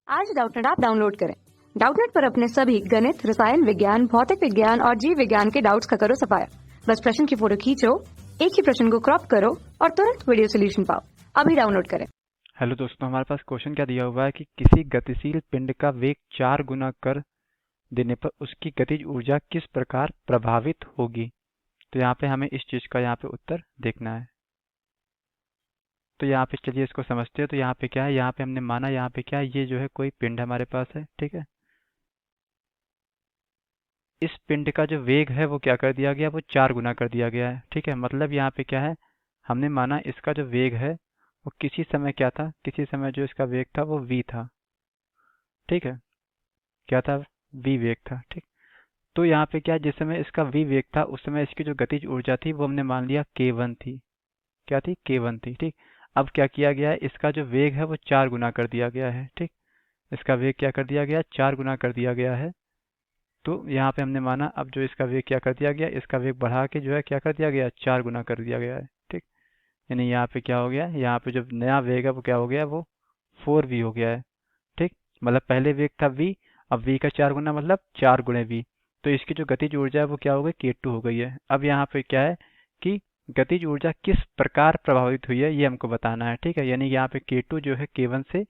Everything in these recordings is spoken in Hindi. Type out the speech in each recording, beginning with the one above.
आज डाउटनेट ऐप डाउनलोड करें। डाउटनेट पर अपने सभी गणित, रसायन विज्ञान, भौतिक विज्ञान और जीव विज्ञान के डाउट्स का करो सफाया। बस प्रश्न की फोटो खींचो, एक ही प्रश्न को क्रॉप करो और तुरंत वीडियो सोल्यूशन पाओ। अभी डाउनलोड करें। हेलो दोस्तों, हमारे पास क्वेश्चन क्या दिया हुआ है कि किसी गतिशील पिंड का वेग 4 गुना कर देने पर उसकी गतिज ऊर्जा किस प्रकार प्रभावित होगी। तो यहाँ पे हमें इस चीज का यहाँ पे उत्तर देखना है। तो यहाँ पे चलिए इसको समझते हैं। तो यहाँ पे क्या है, यहाँ पे हमने माना यहाँ पे क्या है, ये जो है कोई पिंड हमारे पास है, ठीक है। इस पिंड का जो वेग है वो क्या कर दिया गया, वो 4 गुना कर दिया गया है, ठीक है। मतलब यहाँ पे क्या है, हमने माना इसका जो वेग है वो किसी समय क्या था, किसी समय जो इसका वेग था वो v था, ठीक है। क्या था, v वेग था, ठीक। तो यहाँ पे क्या है, जिस समय इसका v वेग था उस समय इसकी जो गतिज ऊर्जा थी वो हमने मान लिया k1 थी। क्या थी, k1 थी, ठीक। अब क्या किया गया है, इसका जो वेग है वो 4 गुना कर दिया गया है, ठीक। इसका वेग क्या कर दिया गया, 4 गुना कर दिया गया है। तो यहाँ पे हमने माना अब जो इसका वेग क्या कर दिया गया, इसका वेग बढ़ा के जो है क्या कर दिया गया, 4 गुना कर दिया गया है, ठीक। यानी यहाँ पे क्या हो गया, यहाँ पे जो नया वेग है वो क्या हो गया, वो 4v हो गया है, ठीक। मतलब पहले वेग था v, अब v का 4 गुना मतलब 4 गुणे v। तो इसकी जो गतिज ऊर्जा है वो क्या हो गई, k2 हो गई है। अब यहाँ पे क्या है कि गतिज ऊर्जा किस प्रकार प्रभावित हुई है ये हमको बताना है, ठीक है। यानी यहाँ पे k2 जो है k1 से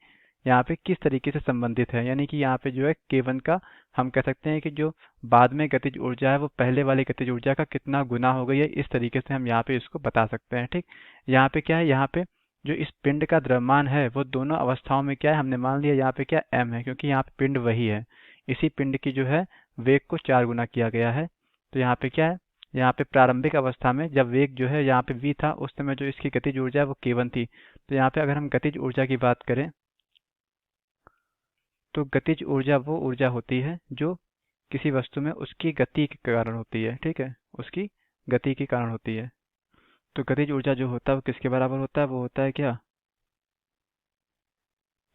यहाँ पे किस तरीके से संबंधित है। यानी कि यहाँ पे जो है k1 का हम कह सकते हैं कि जो बाद में गतिज ऊर्जा है वो पहले वाली गतिज ऊर्जा का कितना गुना हो गई है, इस तरीके से हम यहाँ पे इसको बता सकते हैं, ठीक। यहाँ पे क्या है, यहाँ पे जो इस पिंड का द्रव्यमान है वो दोनों अवस्थाओं में क्या है, हमने मान लिया यहाँ पे क्या m है, क्योंकि यहाँ पे पिंड वही है। इसी पिंड की जो है वेग को 4 गुना किया गया है। तो यहाँ पे क्या है, यहाँ पे प्रारंभिक अवस्था में जब वेग जो है यहाँ पे v था उस समय जो इसकी गतिज ऊर्जा है वो k1 थी। तो यहाँ पे अगर हम गतिज ऊर्जा की बात करें तो गतिज ऊर्जा वो ऊर्जा होती है जो किसी वस्तु में उसकी गति के कारण होती है, ठीक है, उसकी गति के कारण होती है। तो गतिज ऊर्जा जो होता है वो किसके बराबर होता है, वो होता है क्या,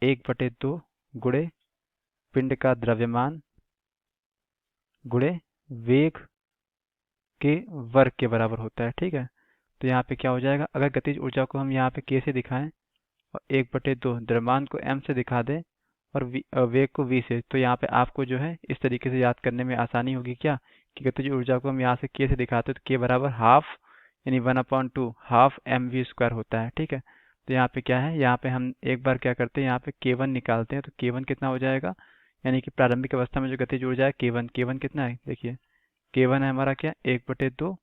1/2 गुणे पिंड का द्रव्यमान गुणे वेग के वर्ग के बराबर होता है, ठीक है। तो यहाँ पे क्या हो जाएगा, अगर गतिज ऊर्जा को हम यहाँ पे k से दिखाएं और 1/2 द्रव्यमान को m से दिखा दें और वेग को v से, तो यहाँ पे आपको जो है इस तरीके से याद करने में आसानी होगी क्या, कि गतिज ऊर्जा को हम यहाँ से k से दिखाते हैं तो k बराबर हाफ यानी 1/2 हाफ mv² होता है, ठीक है। तो यहाँ पे क्या है, यहाँ पे हम एक बार क्या करते हैं, यहाँ पे k1 निकालते हैं। तो k1 कितना हो जाएगा, यानी कि प्रारंभिक अवस्था में जो गतिज ऊर्जा है k1 कितना है, देखिए k1 है हमारा क्या, 1/2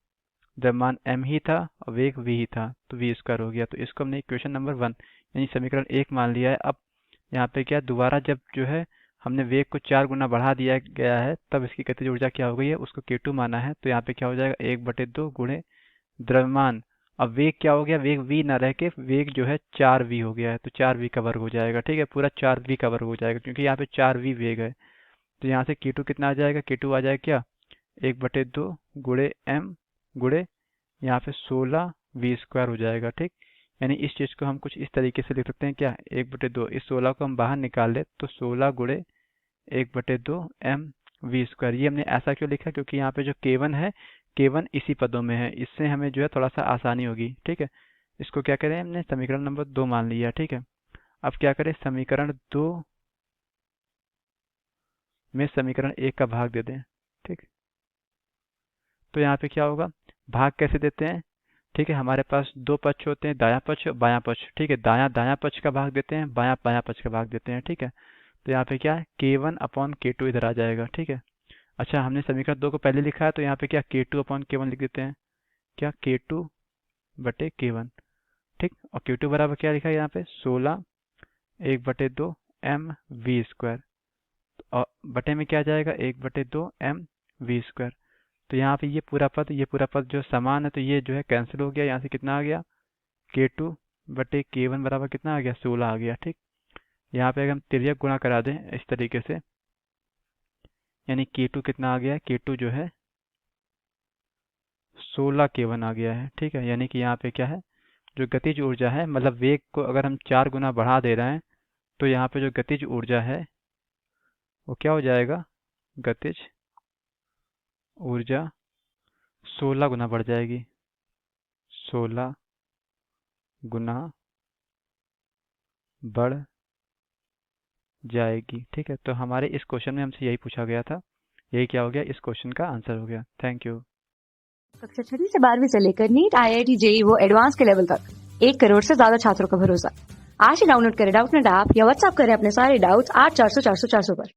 द्रव्यमान m ही था और वेग v ही था, तो v² हो गया। तो इसको हमने इक्वेशन नंबर 1 यानी समीकरण 1 मान लिया है। अब यहाँ पे क्या, दोबारा जब जो है हमने वेग को 4 गुना बढ़ा दिया गया है तब इसकी गतिज ऊर्जा क्या हो गई है, उसको k2 माना है। तो यहाँ पे क्या हो जाएगा, 1/2 गुणे द्रव्यमान, अब वेग क्या हो गया, वेग v ना रह के वेग जो है 4v हो गया है, तो 4v का वर्ग हो जाएगा, ठीक है, पूरा 4v का वर्ग हो जाएगा क्योंकि यहाँ पे 4v वेग है। तो यहाँ से k2 कितना आ जाएगा, k2 आ जाएगा क्या, 1/2 गुणे m गुणे यहाँ पे 16v² हो जाएगा, ठीक। यानी इस चीज को हम कुछ इस तरीके से लिख सकते हैं क्या, 1/2, इस 16 को हम बाहर निकाल ले तो 16 गुणे 1/2 mv²। ये हमने ऐसा क्यों लिखा, क्योंकि यहाँ पे जो k1 है, k1 इसी पदों में है, इससे हमें जो है थोड़ा सा आसानी होगी, ठीक है। इसको क्या करें, हमने समीकरण नंबर 2 मान लिया, ठीक है। अब क्या करें, समीकरण 2 में समीकरण 1 का भाग दे दें, ठीक। तो यहाँ पे क्या होगा, भाग कैसे देते हैं, ठीक है। हमारे पास दो पक्ष होते हैं, दायां पक्ष और बायां पक्ष, ठीक है। दायां दायां पक्ष का भाग देते हैं, बायां बायां पक्ष का भाग देते हैं, ठीक है। तो यहाँ पे क्या है, k1/k2 इधर आ जाएगा, ठीक है। अच्छा, हमने समीकरण 2 को पहले लिखा है तो यहाँ पे क्या k2/k1 लिख देते हैं, क्या k2/k1, ठीक। और k2 बराबर क्या लिखा है यहाँ पे, 16 1/2 mv², और बटे में क्या जाएगा, 1/2 mv²। तो यहाँ पे ये पूरा पद जो समान है तो ये जो है कैंसिल हो गया, यहाँ से कितना आ गया, k2/k1 बराबर कितना आ गया, 16 आ गया, ठीक। यहाँ पे अगर हम तिर्यक गुणा करा दें इस तरीके से, यानी k2 कितना आ गया है, k2 जो है 16k1 आ गया है, ठीक है। यानी कि यहाँ पे क्या है, जो गतिज ऊर्जा है, मतलब वेग को अगर हम 4 गुना बढ़ा दे रहे हैं तो यहाँ पे जो गतिज ऊर्जा है वो क्या हो जाएगा, गतिज ऊर्जा 16 गुना बढ़ जाएगी, 16 गुना बढ़ जाएगी। ठीक है, तो हमारे इस क्वेश्चन में हमसे यही पूछा गया था, यही क्या हो गया, इस क्वेश्चन का आंसर हो गया। Thank you. कक्षा 6वीं से 12वीं से लेकर नीट, IIT, JEE वो एडवांस के लेवल तक 1 करोड़ से ज्यादा छात्रों का भरोसा। आज ही डाउनलोड करें डाउटनेट ऐप या व्हाट्सएप करें अपने सारे डाउट्स 8400 400 400 पर।